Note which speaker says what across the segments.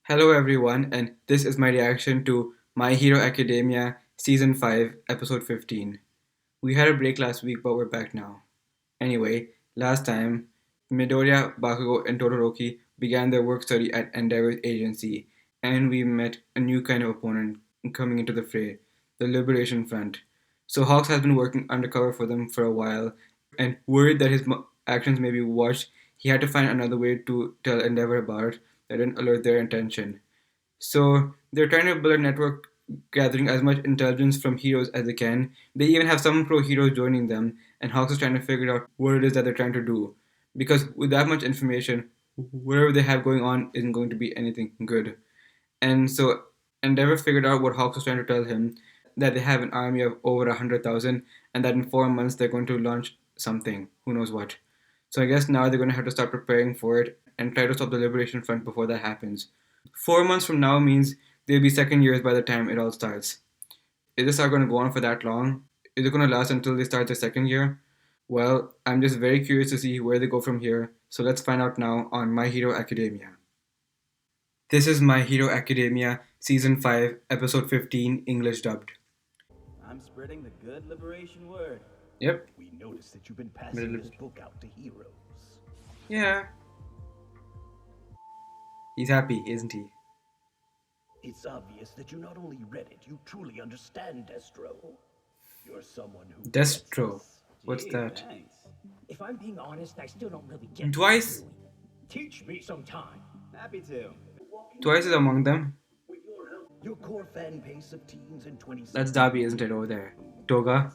Speaker 1: Hello, everyone, and this is my reaction to My Hero Academia Season 5, Episode 15. We had a break last week, but we're back now. Anyway, last time, Midoriya, Bakugo, and Todoroki began their work study at Endeavor's agency, and we met a new kind of opponent coming into the fray, the Liberation Front. So Hawks has been working undercover for them for a while, and worried that his actions may be watched, he had to find another way to tell Endeavor about it that didn't alert their attention. So they're trying to build a network gathering as much intelligence from heroes as they can. They even have some pro heroes joining them, and Hawks is trying to figure out what it is that they're trying to do. Because with that much information, whatever they have going on isn't going to be anything good. And so Endeavor figured out what Hawks was trying to tell him, that they have an army of over 100,000, and that in 4 months they're going to launch something. Who knows what. So I guess now they're going to have to start preparing for it and try to stop the Liberation Front before that happens. 4 months from now means they'll be second years by the time it all starts. Is this all going to go on for that long? Is it going to last until they start their second year? Well, I'm just very curious to see where they go from here, so let's find out now on My Hero Academia. This is My Hero Academia Season 5, Episode 15, English dubbed.
Speaker 2: I'm spreading the good liberation word.
Speaker 1: Yep.
Speaker 2: We noticed that you've been passing this book out to heroes.
Speaker 1: Yeah. He's happy, isn't he?
Speaker 2: It's obvious that you not only read it, you truly understand Destro. You're someone who
Speaker 1: Destro.
Speaker 2: gets this.
Speaker 1: What's
Speaker 2: Gee,
Speaker 1: that?
Speaker 2: Thanks. If I'm being honest, I still don't really get
Speaker 1: Twice?
Speaker 2: what you're doing. Teach me sometime. Happy to.
Speaker 1: Twice is among them.
Speaker 2: Your core fan base of teens and 20s.
Speaker 1: That's Darby, isn't it, over there? Toga.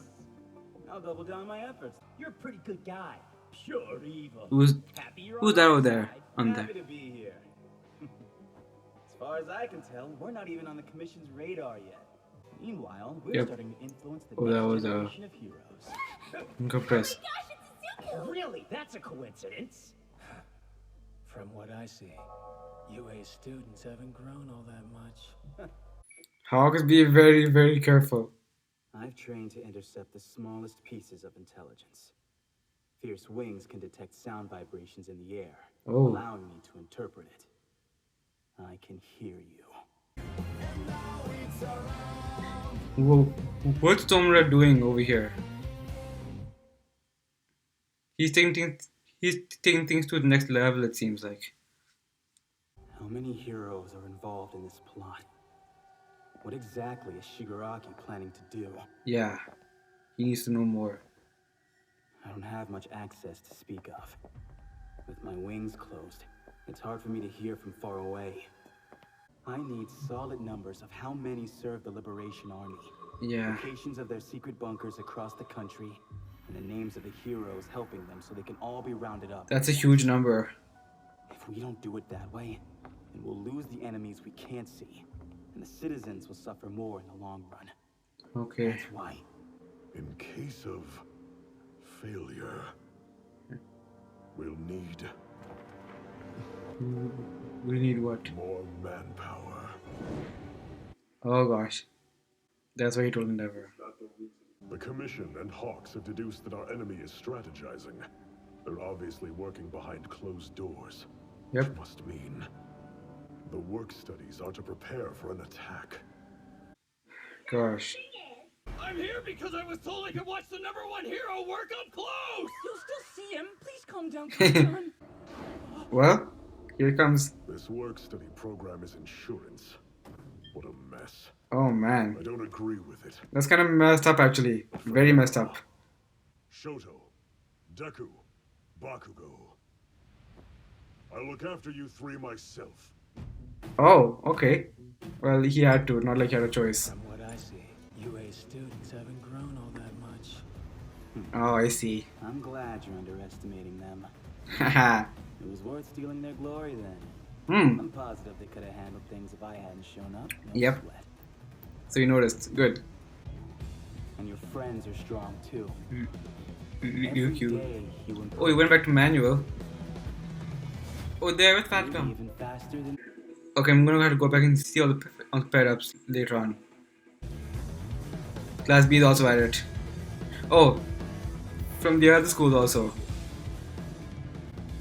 Speaker 2: I'll double down my efforts. You're a pretty good guy. Pure evil.
Speaker 1: Who's
Speaker 2: Happy you're
Speaker 1: who's
Speaker 2: on
Speaker 1: that
Speaker 2: my
Speaker 1: over there?
Speaker 2: side.
Speaker 1: On
Speaker 2: Happy
Speaker 1: there.
Speaker 2: to be here. As far as I can tell, we're not even on the commission's radar yet. Meanwhile, we're
Speaker 1: Yep.
Speaker 2: starting to influence the
Speaker 1: Oh, that was
Speaker 2: next
Speaker 1: a
Speaker 2: generation of heroes.
Speaker 1: compress.
Speaker 2: Really? That's a coincidence? From what I see, UA students haven't grown all that much.
Speaker 1: Hawks, be very, very careful.
Speaker 2: I've trained to intercept the smallest pieces of intelligence. Fierce wings can detect sound vibrations in the air,
Speaker 1: Oh.
Speaker 2: allowing me to interpret it. I can hear you.
Speaker 1: Whoa. What's Tomura doing over here? He's taking things to the next level, it seems like.
Speaker 2: How many heroes are involved in this plot? What exactly is Shigaraki planning to do?
Speaker 1: Yeah. He needs to know more.
Speaker 2: I don't have much access to speak of. With my wings closed, it's hard for me to hear from far away. I need solid numbers of how many serve the Liberation Army.
Speaker 1: Yeah.
Speaker 2: Locations of their secret bunkers across the country, and the names of the heroes helping them so they can all be rounded up.
Speaker 1: That's a huge number.
Speaker 2: If we don't do it that way, then we'll lose the enemies we can't see, and the citizens will suffer more in the long run.
Speaker 1: Okay.
Speaker 2: That's why.
Speaker 3: In case of failure, we'll need
Speaker 1: We need what?
Speaker 3: more manpower.
Speaker 1: Oh gosh. That's what he told Endeavor.
Speaker 3: The Commission and Hawks have deduced that our enemy is strategizing. They're obviously working behind closed doors.
Speaker 1: Yep.
Speaker 3: Which must mean the work studies are to prepare for an attack.
Speaker 1: Gosh.
Speaker 4: I'm here because I was told I could watch the #1 hero work up close!
Speaker 2: You'll still see him. Please calm down, Kasan.
Speaker 1: Well, here it comes.
Speaker 3: This work study program is insurance. What a mess.
Speaker 1: Oh man.
Speaker 3: I don't agree with it.
Speaker 1: That's kind of messed up actually. Very messed up.
Speaker 3: Shoto, Deku, Bakugo. I'll look after you three myself.
Speaker 1: Oh, okay. Well, he had to, not like he had a choice.
Speaker 2: From what I see, UA students haven't grown all that much.
Speaker 1: Oh, I see.
Speaker 2: I'm glad you're underestimating them.
Speaker 1: Haha.
Speaker 2: It was worth stealing their glory then.
Speaker 1: Hmm.
Speaker 2: I'm positive they could have handled things if I hadn't shown up. No
Speaker 1: Yep.
Speaker 2: sweat.
Speaker 1: So you noticed. Good.
Speaker 2: And your friends are strong too.
Speaker 1: Ryukyu.
Speaker 2: Day, you
Speaker 1: Oh, he went back to manual. Oh, there with
Speaker 2: maybe
Speaker 1: Fatcom.
Speaker 2: even faster than.
Speaker 1: Okay, I'm gonna have to go back and see all the pair-ups later on. Class B is also at it. Oh, from the other schools also.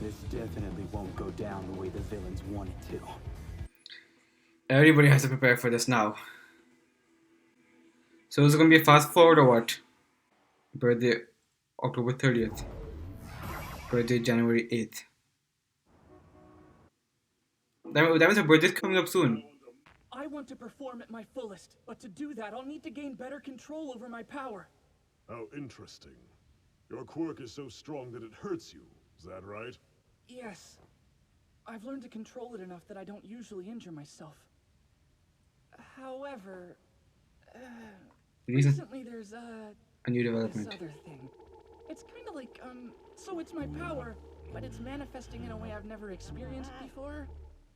Speaker 2: This definitely won't go down the way the villains want it to.
Speaker 1: Everybody has to prepare for this now. So is it gonna be a fast forward or what? Birthday October 30th. Birthday January 8th. That means her birthday's coming up soon.
Speaker 4: I want to perform at my fullest, but to do that, I'll need to gain better control over my power.
Speaker 3: How interesting. Your quirk is so strong that it hurts you, is that right?
Speaker 4: Yes. I've learned to control it enough that I don't usually injure myself. However,
Speaker 1: Reason?
Speaker 4: recently there's
Speaker 1: A new
Speaker 4: this
Speaker 1: development.
Speaker 4: other thing. It's kind of like, so it's my power, but it's manifesting in a way I've never experienced before.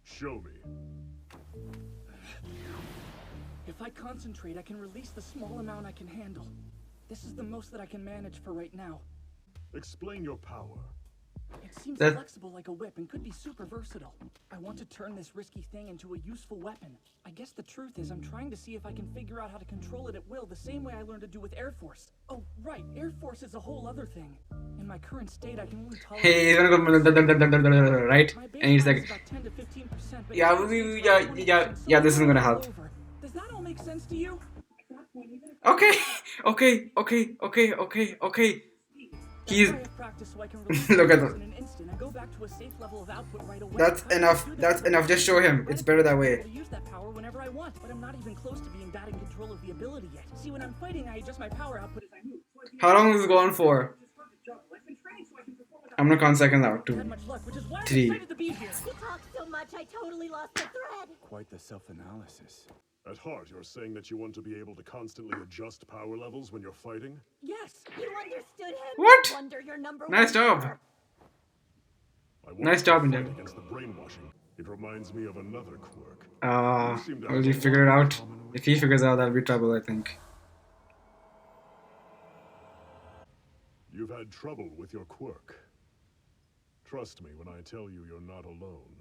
Speaker 3: Show me.
Speaker 4: If I concentrate, I can release the small amount I can handle. This is the most that I can manage for right now.
Speaker 3: Explain your power.
Speaker 4: It seems
Speaker 1: That-
Speaker 4: flexible like a whip and could be super versatile. I want to turn this risky thing into a useful weapon. I guess the truth is I'm trying to see if I can figure out how to control it at will the same way I learned to do with Air Force. Oh, right, Air Force is a whole other thing. In my current state, I can only tolerate...
Speaker 1: Hey, he's gonna go right?
Speaker 4: My
Speaker 1: And he's
Speaker 4: baseline
Speaker 1: like,
Speaker 4: is about 10 to 15%, but
Speaker 1: yeah,
Speaker 4: now it's like 20%, so
Speaker 1: this isn't gonna help.
Speaker 4: over. Does that all make sense to you?
Speaker 1: Okay. He's
Speaker 4: That's why I practice so I can release
Speaker 1: Look at
Speaker 4: the
Speaker 1: that.
Speaker 4: in an instant and go back to a safe level of output right away.
Speaker 1: That's
Speaker 4: How do I
Speaker 1: enough.
Speaker 4: do that
Speaker 1: That's
Speaker 4: with
Speaker 1: enough. Just show him. It's better that way.
Speaker 4: I use that power whenever I want, but I'm not even close to being that in control of the ability yet. See, when I'm fighting, I adjust my power output as I move. So I can
Speaker 1: How long is it going for?
Speaker 4: I've been training so I can perform without
Speaker 1: I'm gonna count seconds out.
Speaker 4: had
Speaker 1: 2,
Speaker 4: much luck, which is why I'm
Speaker 1: 3.
Speaker 4: excited to be here.
Speaker 5: You talk so much, I totally lost the thread.
Speaker 2: Quite the self-analysis.
Speaker 3: At heart, you're saying that you want to be able to constantly adjust power levels when you're fighting?
Speaker 4: Yes.
Speaker 5: You understood him.
Speaker 1: What?
Speaker 5: No wonder you're number
Speaker 1: Nice
Speaker 5: one.
Speaker 1: job.
Speaker 3: I want
Speaker 1: Nice
Speaker 3: to
Speaker 1: job,
Speaker 3: fight
Speaker 1: Indian.
Speaker 3: against the brainwashing. It reminds me of another quirk.
Speaker 1: Will you figure it out? If he figures out, that'll be trouble, I think.
Speaker 3: You've had trouble with your quirk. Trust me when I tell you you're not alone.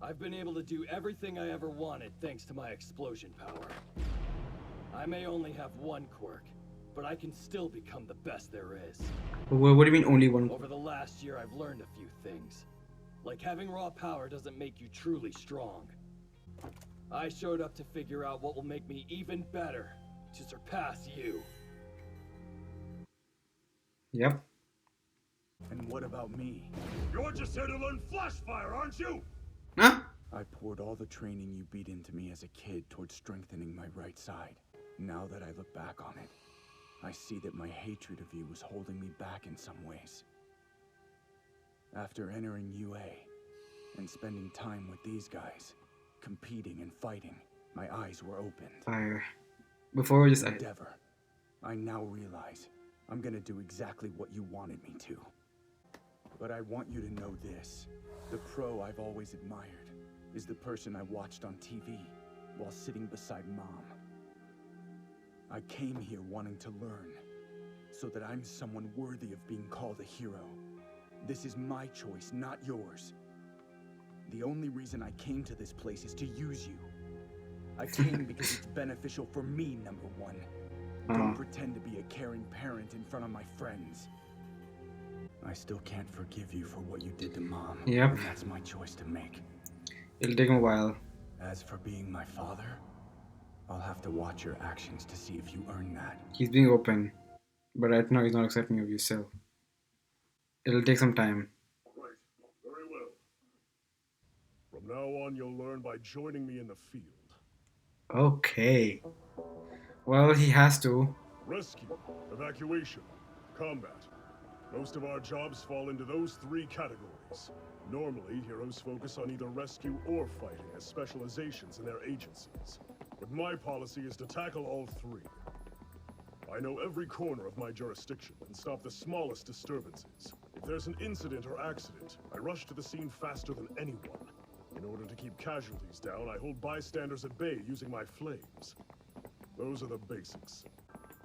Speaker 4: I've been able to do everything I ever wanted thanks to my explosion power. I may only have one quirk, but I can still become the best there is.
Speaker 1: What do you mean only one?
Speaker 4: Over the last year, I've learned a few things. Like having raw power doesn't make you truly strong. I showed up to figure out what will make me even better, to surpass you.
Speaker 1: Yep.
Speaker 2: And what about me?
Speaker 3: You're just here to learn flash fire, aren't you?
Speaker 1: Huh?
Speaker 2: I poured all the training you beat into me as a kid towards strengthening my right side. Now that I look back on it, I see that my hatred of you was holding me back in some ways. After entering UA and spending time with these guys, competing and fighting, my eyes were opened.
Speaker 1: Fire. Before we just
Speaker 2: Endeavor, I now realize I'm gonna do exactly what you wanted me to. But I want you to know this. The pro I've always admired is the person I watched on TV while sitting beside Mom. I came here wanting to learn, so that I'm someone worthy of being called a hero. This is my choice, not yours. The only reason I came to this place is to use you. I came because it's beneficial for me, number one. Don't pretend to be a caring parent in front of my friends. I still can't forgive you for what you did to Mom.
Speaker 1: Yep.
Speaker 2: And that's my choice to make.
Speaker 1: It'll take him a while.
Speaker 2: As for being my father, I'll have to watch your actions to see if you earn that.
Speaker 1: He's being open. But right now he's not accepting of you still. It'll take some time.
Speaker 3: Right. Very well. From now on, you'll learn by joining me in the field.
Speaker 1: Okay. Well, he has to.
Speaker 3: Rescue, evacuation, combat. Most of our jobs fall into those 3 categories. Normally, heroes focus on either rescue or fighting as specializations in their agencies. But my policy is to tackle all 3. I know every corner of my jurisdiction and stop the smallest disturbances. If there's an incident or accident, I rush to the scene faster than anyone. In order to keep casualties down, I hold bystanders at bay using my flames. Those are the basics.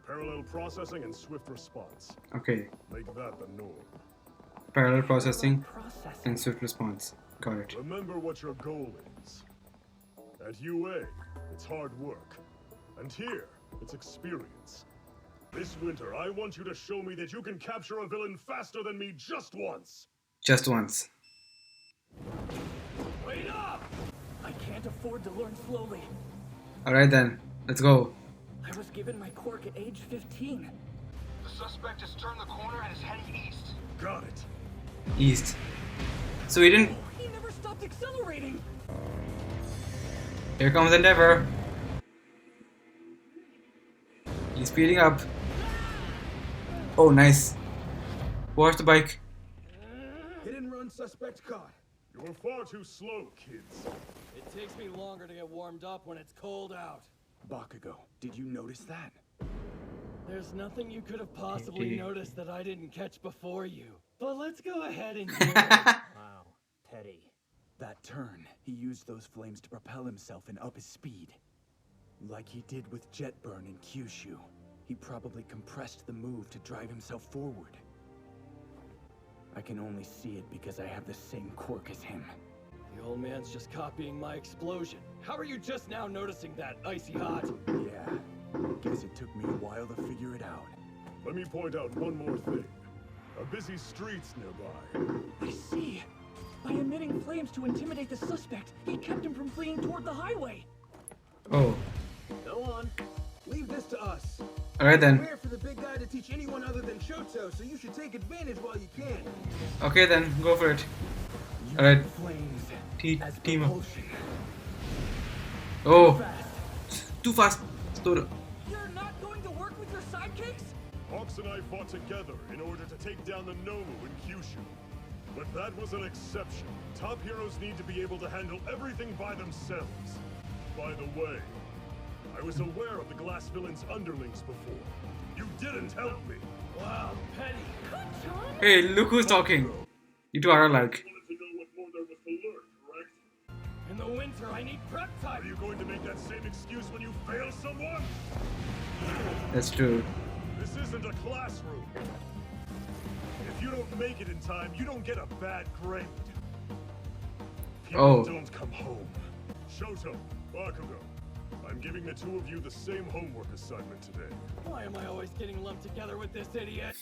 Speaker 3: Parallel processing and swift response.
Speaker 1: Okay.
Speaker 3: Make that the norm.
Speaker 1: Parallel processing
Speaker 4: Processing.
Speaker 1: and swift response. Got it.
Speaker 3: Remember what your goal is. At UA, it's hard work. And here, it's experience. This winter, I want you to show me that you can capture a villain faster than me just once.
Speaker 1: Just once.
Speaker 4: Wait up! I can't can't afford to learn slowly.
Speaker 1: Alright then, let's go.
Speaker 4: I was given my quirk at age 15.
Speaker 6: The suspect has turned the corner and is heading east.
Speaker 3: Got it.
Speaker 1: East. So he didn't.
Speaker 4: He never stopped accelerating.
Speaker 1: Here comes Endeavor. He's speeding up. Oh, nice. Watch the bike.
Speaker 6: Hit and run suspect caught.
Speaker 3: You're far too slow, kids.
Speaker 7: It takes me longer to get warmed up when it's cold out.
Speaker 2: Bakugo, did you notice that?
Speaker 7: There's nothing you could have possibly
Speaker 1: Okay.
Speaker 7: noticed that I didn't catch before you. But let's go ahead and do it.
Speaker 2: Wow, petty. That turn, he used those flames to propel himself and up his speed. Like he did with Jetburn in Kyushu. He probably compressed the move to drive himself forward. I can only see it because I have the same quirk as him.
Speaker 7: The old man's just copying my explosion. How are you just now noticing that, Icy Hot?
Speaker 2: Yeah, guess it took me a while to figure it out.
Speaker 3: Let me point out one more thing. A busy streets nearby.
Speaker 4: I see. By emitting flames to intimidate the suspect, he kept him from fleeing toward the highway.
Speaker 1: Oh,
Speaker 6: Go on. Leave this to us.
Speaker 1: alright then.
Speaker 6: Rare for the big guy to teach anyone other than Shoto, so you should take advantage while you can.
Speaker 1: Okay then, go for it.
Speaker 2: Use
Speaker 1: Alright.
Speaker 2: flames as
Speaker 1: Team up.
Speaker 2: propulsion.
Speaker 1: Oh, too fast. Slow down.
Speaker 4: You're not going to work with your sidekicks?
Speaker 3: Hawks and I fought together in order to take down the Nomu in Kyushu. But that was an exception. Top heroes need to be able to handle everything by themselves. By the way, I was aware of the glass villain's underlings before. You didn't help me.
Speaker 7: Wow, petty.
Speaker 1: Hey, look who's talking. You two are alike.
Speaker 3: Wanted to know what more there was to learn, correct?
Speaker 7: In the winter, I need prep
Speaker 3: Are
Speaker 7: time.
Speaker 3: you going to make that same excuse when you fail someone?
Speaker 1: That's true.
Speaker 3: This isn't a classroom. If you don't make it in time, you don't get a bad grade. People
Speaker 1: Oh.
Speaker 3: don't come home. Shoto, Bakugo, I'm giving the two of you the same homework assignment today.
Speaker 7: Why am I always getting lumped together with this idiot?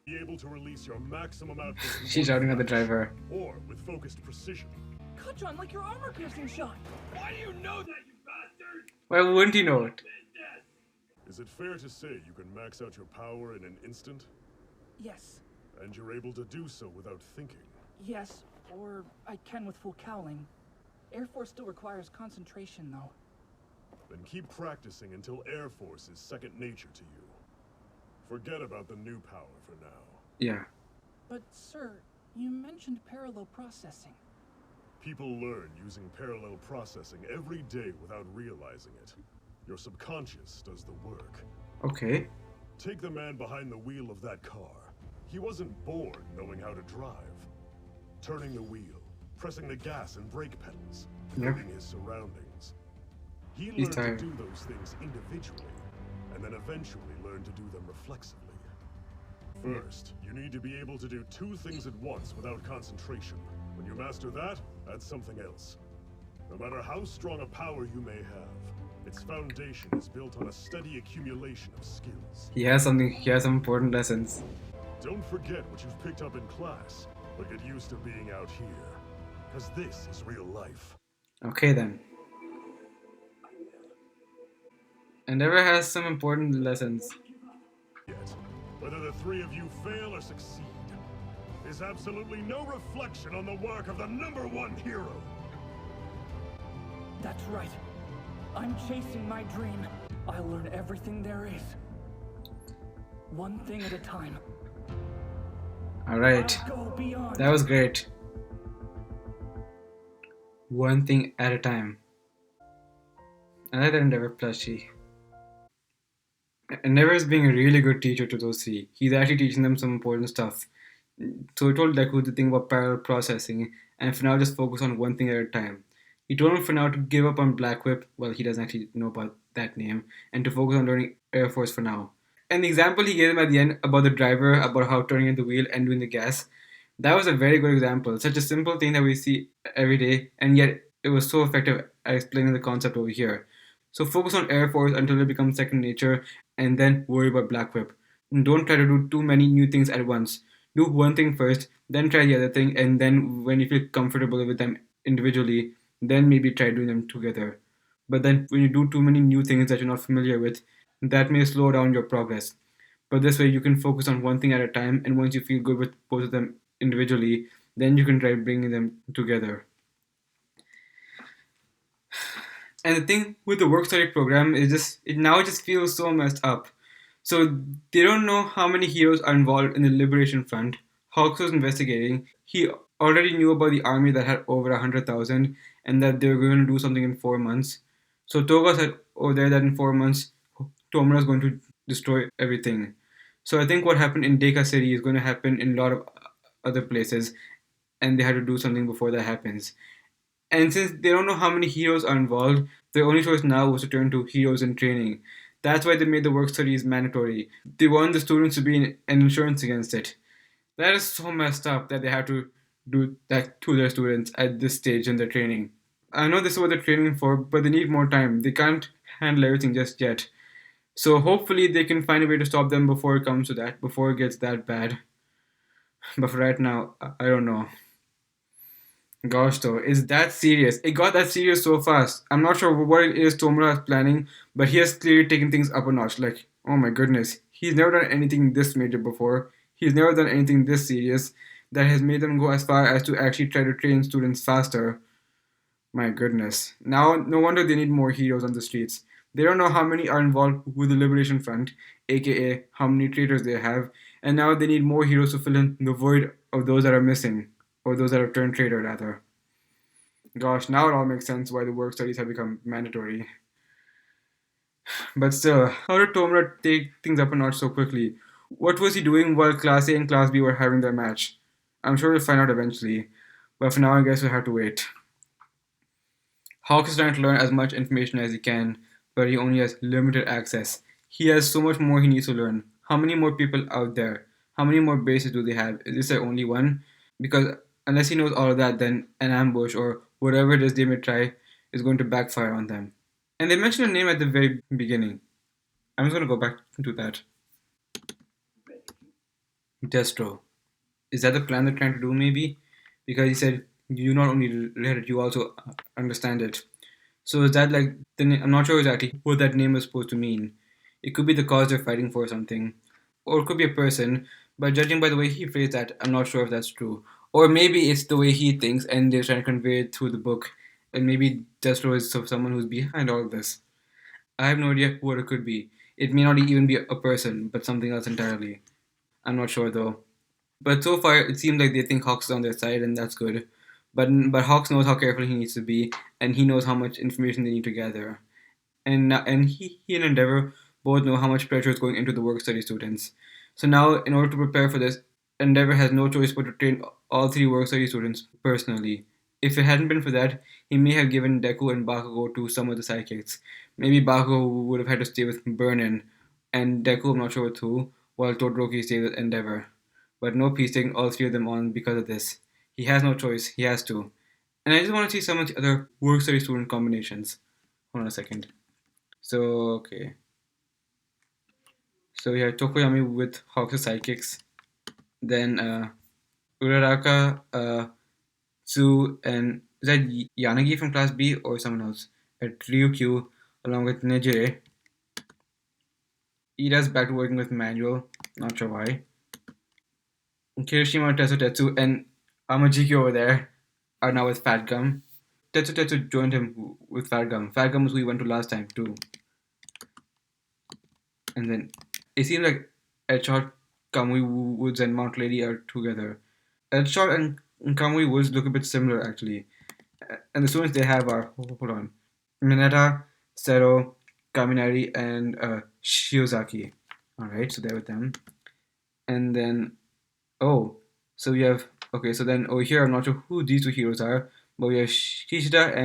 Speaker 3: Be able to release your maximum output in
Speaker 1: She's
Speaker 3: one
Speaker 1: shouting at the
Speaker 3: flash,
Speaker 1: driver.
Speaker 3: or with focused precision.
Speaker 4: Kachan, like your armor-piercing shot.
Speaker 7: Why do you know that, you bastard?
Speaker 1: Why wouldn't he know it?
Speaker 3: Is it fair to say you can max out your power in an instant?
Speaker 4: Yes.
Speaker 3: And you're able to do so without thinking?
Speaker 4: Yes, or I can with full cowling. Air Force still requires concentration, though.
Speaker 3: Then keep practicing until Air Force is second nature to you. Forget about the new power for now.
Speaker 1: Yeah.
Speaker 4: But, sir, you mentioned parallel processing.
Speaker 3: People learn using parallel processing every day without realizing it. Your subconscious does the work.
Speaker 1: Okay.
Speaker 3: Take the man behind the wheel of that car. He wasn't born knowing how to drive. Turning the wheel, pressing the gas and brake pedals,
Speaker 1: Yep.
Speaker 3: noting his surroundings. He
Speaker 1: He's
Speaker 3: learned
Speaker 1: tired.
Speaker 3: to do those things individually, and then eventually learned to do them reflexively. First, you need to be able to do two things at once without concentration. When you master that, that's something else. No matter how strong a power you may have, its foundation is built on a steady accumulation of skills.
Speaker 1: He has something. He has some important lessons.
Speaker 3: Don't forget what you've picked up in class, but get used to being out here. Because this is real life.
Speaker 1: Okay then. Endeavor has some important lessons.
Speaker 3: Yet, whether the three of you fail or succeed, is absolutely no reflection on the work of the #1 hero.
Speaker 4: That's right. I'm chasing my dream. I'll learn everything there is. One thing at a time.
Speaker 1: Alright.
Speaker 4: I'll go beyond.
Speaker 1: That was great. One thing at a time. I like that Endeavor plushie. Endeavor is being a really good teacher to those three. He's actually teaching them some important stuff. So he told Deku the thing about parallel processing, and for now just focus on one thing at a time. He told him for now to give up on Black Whip, well he doesn't actually know about that name, and to focus on learning Air Force for now. And the example he gave him at the end about the driver, about how turning in the wheel and doing the gas, that was a very good example. Such a simple thing that we see every day, and yet it was so effective at explaining the concept over here. So focus on Air Force until it becomes second nature, and then worry about Black Whip. And don't try to do too many new things at once. Do one thing first, then try the other thing, and then when you feel comfortable with them individually, then maybe try doing them together. But then when you do too many new things that you're not familiar with, that may slow down your progress. But this way you can focus on one thing at a time, and once you feel good with both of them individually, then you can try bringing them together. And the thing with the work study program is just it now just feels so messed up. So they don't know how many heroes are involved in the Liberation Front. Hawks was investigating. He already knew about the army that had over 100,000 and that they were going to do something in 4 months. So Toga said over there that in 4 months Tomura is going to destroy everything. So I think what happened in Deka City is going to happen in a lot of other places, and they had to do something before that happens. And since they don't know how many heroes are involved, their only choice now was to turn to heroes in training. That's why they made the work studies mandatory. They want the students to be an insurance against it. That is so messed up that they have to do that to their students at this stage in their training. I know this is what they're training for, but they need more time. They can't handle everything just yet. So hopefully they can find a way to stop them before it comes to that, before it gets that bad. But for right now, I don't know. Gosh, though, it's that serious. It got that serious so fast. I'm not sure what it is Tomura is planning, but he has clearly taken things up a notch. Like, oh my goodness, he's never done anything this major before. He's never done anything this serious that has made them go as far as to actually try to train students faster. My goodness. Now, no wonder they need more heroes on the streets. They don't know how many are involved with the Liberation Front, aka how many traitors they have, and now they need more heroes to fill in the void of those that are missing, or those that have turned traitor, rather. Gosh, now it all makes sense why the work studies have become mandatory. But still, how did Tomura take things up a notch so quickly? What was he doing while Class A and Class B were having their match? I'm sure we'll find out eventually, but for now, I guess we'll have to wait. Hawk is trying to learn as much information as he can, but he only has limited access. He has so much more he needs to learn. How many more people out there? How many more bases do they have? Is this their only one? Because unless he knows all of that, then an ambush or whatever it is they may try is going to backfire on them. And they mentioned a name at the very beginning. I'm just going to go back to that. Destro. Is that the plan they're trying to do, maybe? Because he said you not only read it, you also understand it. So is that like I'm not sure exactly what that name is supposed to mean. It could be the cause they're fighting for or something, or it could be a person. But judging by the way he phrased that, I'm not sure if that's true. Or maybe it's the way he thinks, and they're trying to convey it through the book. And maybe Destro is someone who's behind all of this. I have no idea what it could be. It may not even be a person, but something else entirely. I'm not sure though. But so far, it seems like they think Hawks is on their side, and that's good. But Hawks knows how careful he needs to be, and he knows how much information they need to gather. And he and Endeavor both know how much pressure is going into the work study students. So now, in order to prepare for this, Endeavor has no choice but to train all three work study students personally. If it hadn't been for that, he may have given Deku and Bakugo to some of the sidekicks. Maybe Bakugo would have had to stay with Burnin, and Deku, I'm not sure with who, while Todoroki stayed with Endeavor. But nope, he's taking all three of them on because of this. He has no choice, he has to. And I just want to see some of the other work study student combinations. Hold on a second. So, okay. So we have Tokoyami with Hawks' sidekicks. Then Uraraka, Tsu, and is that Yanagi from Class B or someone else? At Ryukyu, along with Nejire. Ida's back to working with Manuel, not sure why. Kirishima, Tetsu, and Amajiki over there are now with Fat Gum. Tetsu joined him with Fat Gum. Fat Gum was who he went to last time too. And then it seems like Edgeshot, Kamui Woods, and Mount Lady are together. Edgeshot and Kamui Woods look a bit similar actually. And the students they have are, hold on, Mineta, Sero, Kaminari, and Shiozaki. Alright, so they're with them. And then, oh, so we have, okay, so then over here, I'm not sure who these two heroes are, but we have Shishida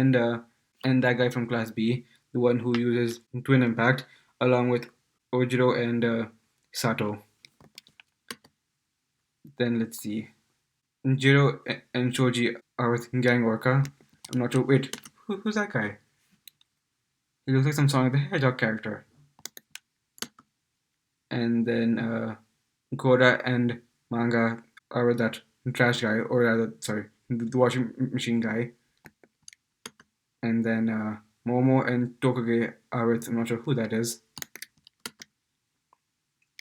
Speaker 1: and that guy from Class B, the one who uses Twin Impact, along with Ojiro and Sato. Then let's see. Jiro and Shoji are with Gang Orca. I'm not sure. Wait, who's that guy? He looks like some Sonic the Hedgehog character. And then Koda and Manga are with that trash guy, or rather, sorry, the washing machine guy. And then Momo and Tokage are with, I'm not sure who that is.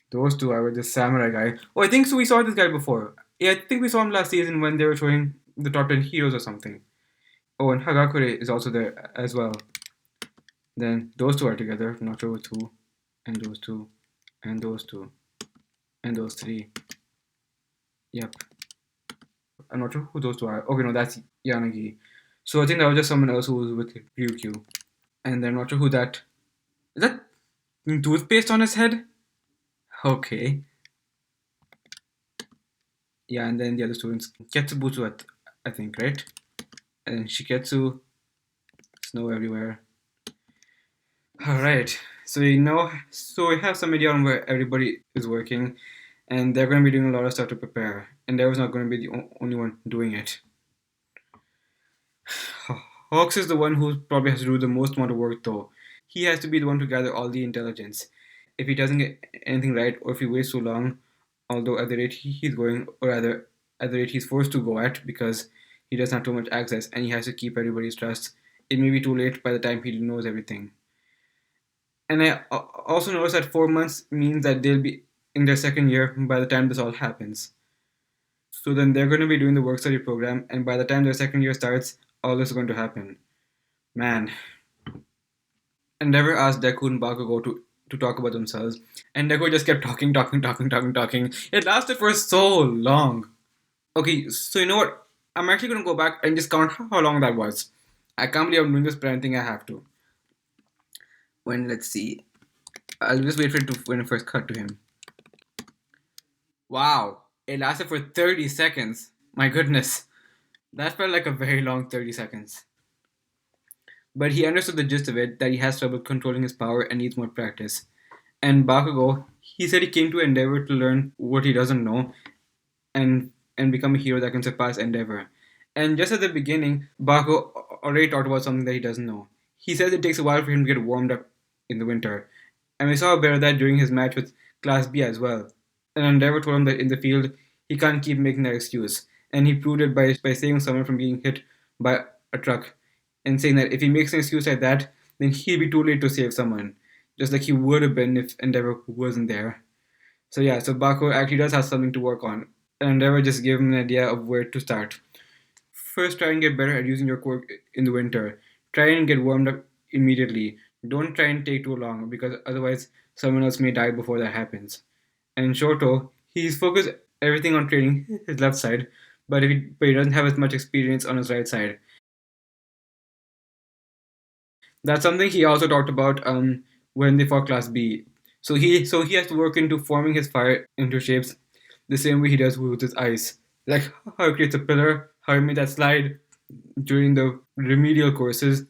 Speaker 1: Those two are with the samurai guy. Oh, I think so. We saw this guy before. Yeah, I think we saw him last season when they were showing the top 10 heroes or something. Oh, and Hagakure is also there as well. Then those two are together. Not sure with who. And those two. And those two. And those three. Yep. I'm not sure who those two are. Okay, no, that's Yanagi. So I think that was just someone else who was with Ryukyu. And then I'm not sure who that. Is that toothpaste on his head? Okay. Yeah, and then the other students. Ketsubutsu, I think, right? And then Shiketsu. Snow everywhere. Alright. So we have some idea on where everybody is working. And they're going to be doing a lot of stuff to prepare. And Endeavor's not going to be the only one doing it. Hawks is the one who probably has to do the most amount of work though. He has to be the one to gather all the intelligence. If he doesn't get anything right, or if he waits too long, although at the rate he's going, or rather at the rate he's forced to go at because he doesn't have too much access and he has to keep everybody's trust, it may be too late by the time he knows everything. And I also noticed that 4 months means that they'll be in their second year by the time this all happens. So then they're going to be doing the work study program, and by the time their second year starts, all this is going to happen. Man. Endeavor asked Deku and Bakugo to talk about themselves, and Deku just kept talking. It lasted for so long. Okay, so you know what? I'm actually going to go back and just count how long that was. I can't believe I'm doing this, but I think I have to. Let's see. I'll just wait for it to when it first cut to him. Wow. It lasted for 30 seconds. My goodness. That felt like a very long 30 seconds. But he understood the gist of it, that he has trouble controlling his power and needs more practice. And Bakugo, he said he came to Endeavor to learn what he doesn't know and become a hero that can surpass Endeavor. And just at the beginning, Bakugo already talked about something that he doesn't know. He says it takes a while for him to get warmed up in the winter. And we saw a bit of that during his match with Class B as well. And Endeavor told him that in the field, he can't keep making that excuse. And he proved it by saving someone from being hit by a truck. And saying that if he makes an excuse like that, then he'll be too late to save someone. Just like he would have been if Endeavor wasn't there. So yeah, so Bakugo actually does have something to work on. And Endeavor just gave him an idea of where to start. First, try and get better at using your quirk in the winter. Try and get warmed up immediately. Don't try and take too long, because otherwise someone else may die before that happens. And Shoto, he's focused everything on training his left side, but he doesn't have as much experience on his right side. That's something he also talked about when they fought Class B. So he has to work into forming his fire into shapes the same way he does with his ice. Like how he creates a pillar, how he made that slide during the remedial courses.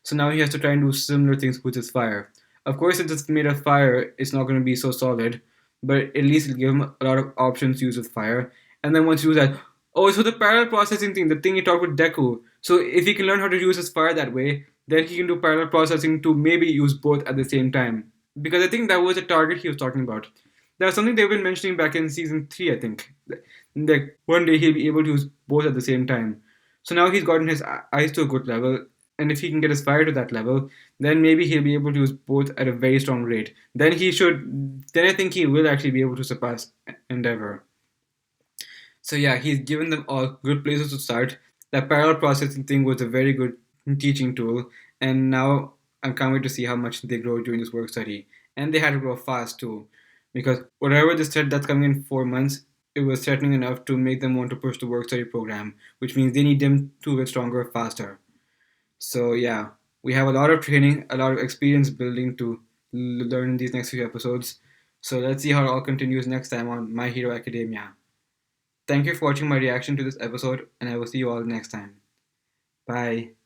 Speaker 1: So now he has to try and do similar things with his fire. Of course, since it's made of fire, it's not going to be so solid, but at least it'll give him a lot of options to use with fire. And then once you do that, oh, so the parallel processing thing, the thing he talked with Deku. So if he can learn how to use his fire that way, then he can do parallel processing to maybe use both at the same time. Because I think that was a target he was talking about. That's something they've been mentioning back in season 3, I think. That one day he'll be able to use both at the same time. So now he's gotten his ice to a good level, and if he can get his fire to that level, then maybe he'll be able to use both at a very strong rate. Then I think he will actually be able to surpass Endeavor. So yeah, he's given them all good places to start. That parallel processing thing was a very good teaching tool, and now I can't wait to see how much they grow during this work study. And they had to grow fast too, because whatever this threat that's coming in 4 months, it was threatening enough to make them want to push the work study program, which means they need them to get stronger faster. So yeah, we have a lot of training, a lot of experience building to learn in these next few episodes. So let's see how it all continues next time on My Hero Academia. Thank you for watching my reaction to this episode, and I will see you all next time. Bye.